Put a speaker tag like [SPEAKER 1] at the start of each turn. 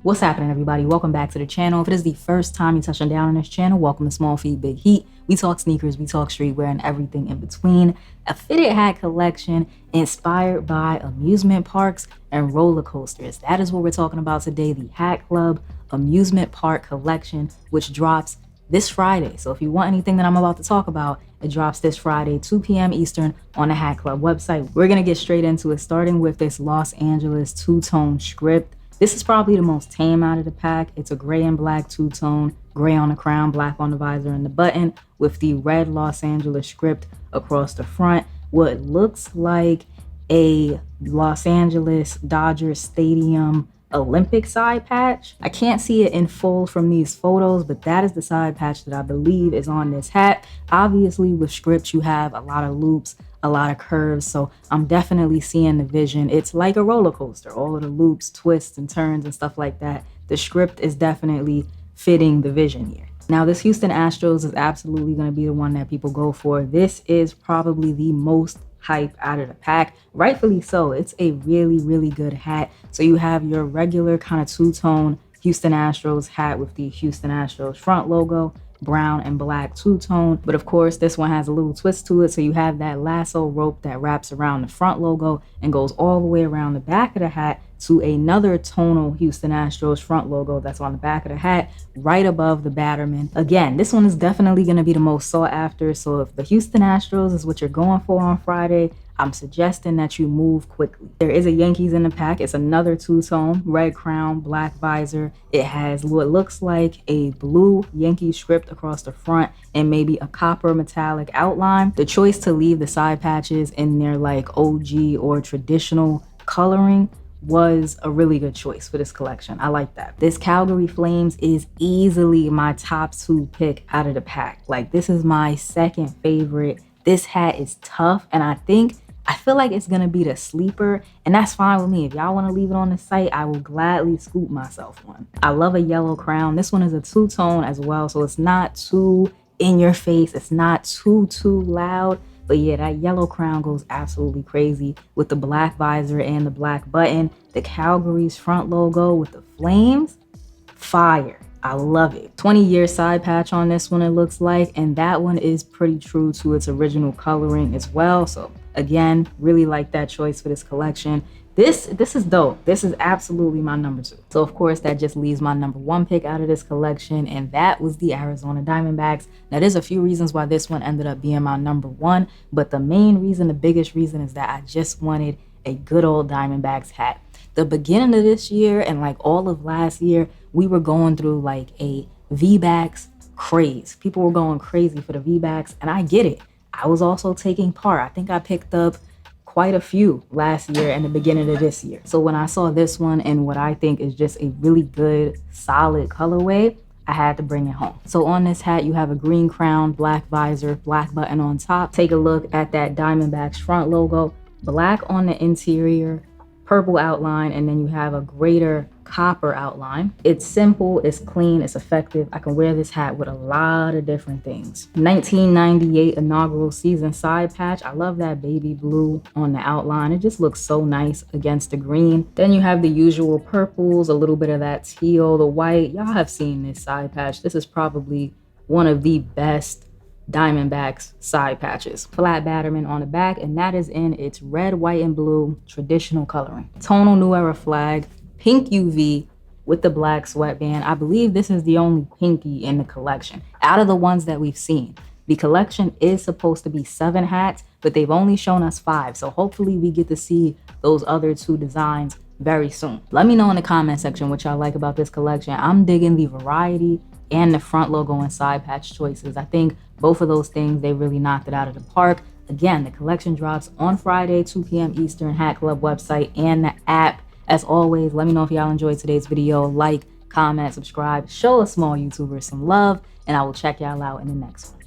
[SPEAKER 1] What's happening, everybody? Welcome back to the channel. If it is the first time you're touching down on this channel, welcome to Small Feet Big Heat. We talk sneakers, we talk streetwear, and everything in between. A fitted hat collection inspired by amusement parks and roller coasters. That is what we're talking about today, the Hat Club Amusement Park collection, which drops this Friday. So if you want anything that I'm about to talk about, it drops this Friday, 2 p.m. Eastern on the Hat Club website. We're going to get straight into it, starting with this Los Angeles two-tone script. This is probably the most tame out of the pack. It's a gray and black two-tone, gray on the crown, black on the visor and the button, with the red Los Angeles script across the front. What looks like a Los Angeles Dodgers Stadium Olympic side patch. I can't see it in full from these photos, but that is the side patch that I believe is on this hat. Obviously, with script, you have a lot of loops, a lot of curves, so I'm definitely seeing the vision. It's like a roller coaster, all of the loops, twists, and turns and stuff like that. The script is definitely fitting the vision here. Now, this Houston Astros is absolutely going to be the one that people go for. This is probably the most hype out of the pack, rightfully so. It's a really good hat. So you have your regular kind of two-tone Houston Astros hat with the Houston Astros front logo, brown and black two-tone, but of course this one has a little twist to it. So you have that lasso rope that wraps around the front logo and goes all the way around the back of the hat to another tonal Houston Astros front logo that's on the back of the hat right above the Batterman. Again, this one is definitely going to be the most sought after, so if the Houston Astros is what you're going for on Friday, I'm suggesting that you move quickly. There is a Yankees in the pack. It's another two-tone, red crown, black visor. It has what looks like a blue Yankee script across the front and maybe a copper metallic outline. The choice to leave the side patches in their like OG or traditional coloring was a really good choice for this collection. I like that. This Calgary Flames is easily my top 2 pick out of the pack. Like, this is my second favorite. This hat is tough, and I feel like it's gonna be the sleeper, and that's fine with me. If y'all want to leave it on the site, I will gladly scoop myself one. I love a yellow crown. This one is a two-tone as well, so it's not too in your face. It's not too loud. But yeah, that yellow crown goes absolutely crazy with the black visor and the black button. The Calgary's front logo with the flames, fire. I love it. 20-year side patch on this one, it looks like, and that one is pretty true to its original coloring as well. So again, really like that choice for this collection. This is dope. This is absolutely my number 2. So of course, that just leaves my number 1 pick out of this collection, and that was the Arizona Diamondbacks. Now, there's a few reasons why this one ended up being my number 1, but the main reason, the biggest reason, is that I just wanted a good old Diamondbacks hat. The beginning of this year and like all of last year, we were going through like a V-Backs craze. People were going crazy for the V-Backs, and I get it. I was also taking part. I think I picked up quite a few last year and the beginning of this year. So when I saw this one and what I think is just a really good, solid colorway, I had to bring it home. So on this hat, you have a green crown, black visor, black button on top. Take a look at that Diamondbacks front logo, black on the interior, purple outline, and then you have a greater copper outline. It's simple, it's clean, it's effective. I can wear this hat with a lot of different things. 1998 inaugural season side patch. I love that baby blue on the outline. It just looks so nice against the green. Then you have the usual purples, a little bit of that teal, the white. Y'all have seen this side patch. This is probably one of the best Diamondbacks side patches. Flat Batterman on the back, and that is in its red, white, and blue traditional coloring. Tonal New Era flag, pink UV with the black sweatband. I believe this is the only pinky in the collection out of the ones that we've seen. The collection is supposed to be 7 hats, but they've only shown us 5, so hopefully we get to see those other 2 designs very soon. Let me know in the comment section what y'all like about this collection. I'm digging the variety and the front logo and side patch choices. I think both of those things, they really knocked it out of the park. Again, the collection drops on Friday, 2 p.m. Eastern, Hat Club website and the app. As always, let me know if y'all enjoyed today's video. Like, comment, subscribe, show a small YouTuber some love, and I will check y'all out in the next one.